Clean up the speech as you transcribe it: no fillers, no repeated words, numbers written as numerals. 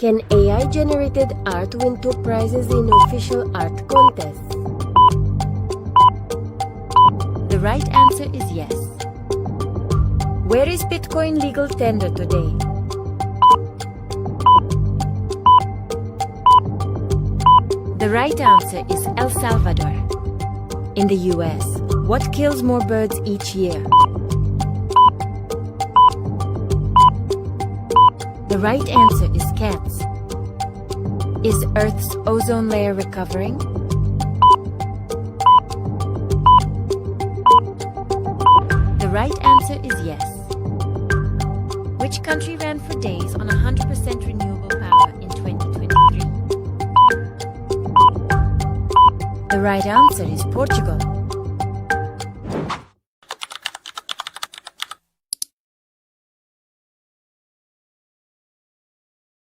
Can AI-generated art win two prizes in official art contests? The right answer is yes. Where is Bitcoin legal tender today? The right answer is El Salvador. In the US, what kills more birds each year? The right answer is cats. Is Earth's ozone layer recovering? The right answer is yes. Which country ran for days on 100% renewable power in 2023? The right answer is Portugal.